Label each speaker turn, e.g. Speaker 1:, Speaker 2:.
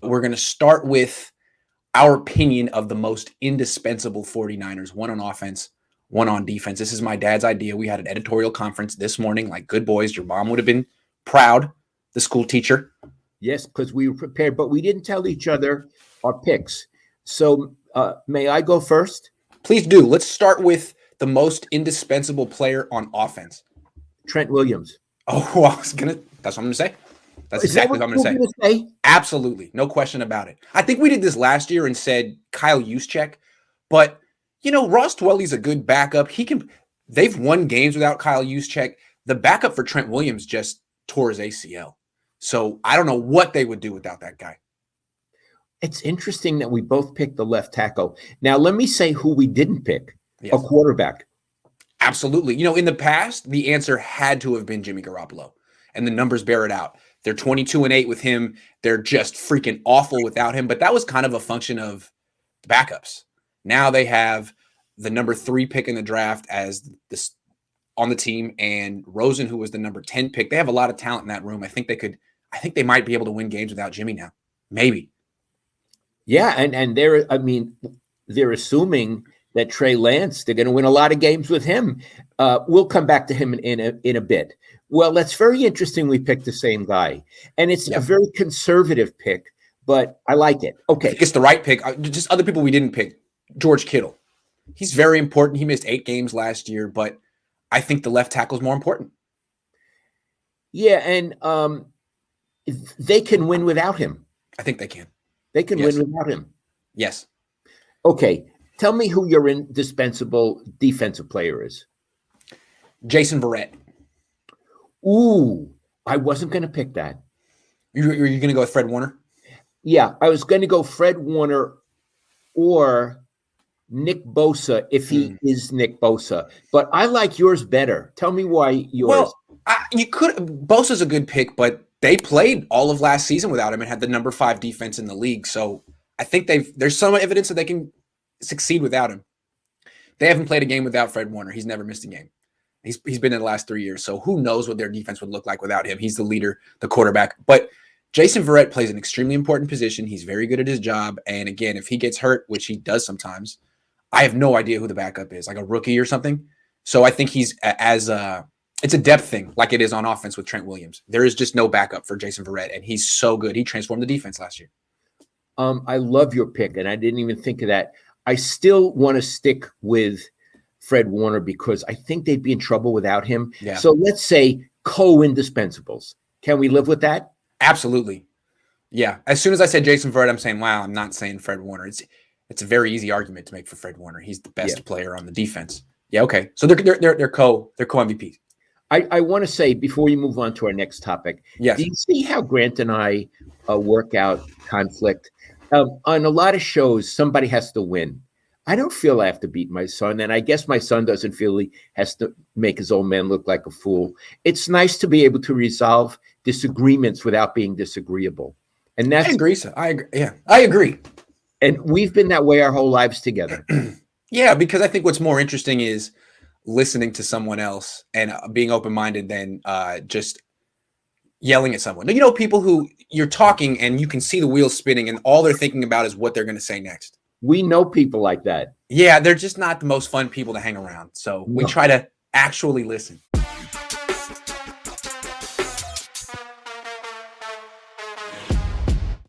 Speaker 1: We're going to start with our opinion of the most indispensable 49ers, one on offense, one on defense. This is my dad's idea. We had an editorial conference this morning, like good boys. Your mom would have been proud, the school teacher.
Speaker 2: Yes, because we were prepared, but we didn't tell each other our picks. So may I go first?
Speaker 1: Please do. Let's start with the most indispensable player on offense.
Speaker 2: Trent Williams.
Speaker 1: Oh, that's what I'm going to say. That's exactly what I'm going to say. Absolutely. No question about it. I think we did this last year and said Kyle Juszczyk, but Ross Dwelly's a good backup. They've won games without Kyle Juszczyk. The backup for Trent Williams just tore his ACL. So I don't know what they would do without that guy.
Speaker 2: It's interesting that we both picked the left tackle. Now, let me say who we didn't pick.
Speaker 1: Yes.
Speaker 2: A quarterback.
Speaker 1: Absolutely. In the past, the answer had to have been Jimmy Garoppolo, and the numbers bear it out. They're 22-8 with him. They're just freaking awful without him. But that was kind of a function of backups. Now they have the number 3 pick in the draft as this on the team, and Rosen, who was the number 10 pick. They have a lot of talent in that room. I think they might be able to win games without Jimmy now. Maybe.
Speaker 2: Yeah, and they're assuming that Trey Lance, they're going to win a lot of games with him. We'll come back to him in a bit. Well, that's very interesting. We picked the same guy, and it's a very conservative pick, but I like it. Okay.
Speaker 1: It's the right pick. Just other people we didn't pick. George Kittle. He's very important. He missed 8 games last year, but I think the left tackle is more important.
Speaker 2: Yeah, and they can win without him.
Speaker 1: I think they can.
Speaker 2: They can win without him.
Speaker 1: Yes.
Speaker 2: Okay. Tell me who your indispensable defensive player is.
Speaker 1: Jason Verrett.
Speaker 2: Ooh, I wasn't going to pick that.
Speaker 1: You're going to go with Fred Warner?
Speaker 2: Yeah, I was going to go Fred Warner or Nick Bosa if he is Nick Bosa. But I like yours better. Tell me why yours.
Speaker 1: Well, Bosa's a good pick, but they played all of last season without him and had the number 5 defense in the league. So I think there's some evidence that they can succeed without him. They haven't played a game without Fred Warner. He's never missed a game. He's been in the last 3 years. So who knows what their defense would look like without him. He's the leader, the quarterback. But Jason Verrett plays an extremely important position. He's very good at his job. And again, if he gets hurt, which he does sometimes, I have no idea who the backup is, like a rookie or something. So I think he's it's a depth thing like it is on offense with Trent Williams. There is just no backup for Jason Verrett, and he's so good. He transformed the defense last year.
Speaker 2: I love your pick, and I didn't even think of that. I still want to stick with Fred Warner because I think they'd be in trouble without him. Yeah. So let's say co-indispensables. Can we live with that?
Speaker 1: Absolutely. Yeah. As soon as I said Jason Verrett, I'm saying, wow, I'm not saying Fred Warner. It's a very easy argument to make for Fred Warner. He's the best player on the defense. Yeah. Okay. So they're co MVPs.
Speaker 2: I want to say before we move on to our next topic.
Speaker 1: Yes.
Speaker 2: Do you see how Grant and I work out conflict? On a lot of shows, somebody has to win. I don't feel I have to beat my son, and I guess my son doesn't feel he has to make his old man look like a fool. It's nice to be able to resolve disagreements without being disagreeable. And that's
Speaker 1: I agree, sir. I agree. Yeah, I agree.
Speaker 2: And we've been that way our whole lives together.
Speaker 1: Yeah, because I think what's more interesting is listening to someone else and being open-minded than just yelling at someone. People who you're talking and you can see the wheels spinning and all they're thinking about is what they're going to say next.
Speaker 2: We know people like that.
Speaker 1: Yeah, they're just not the most fun people to hang around. So we try to actually listen.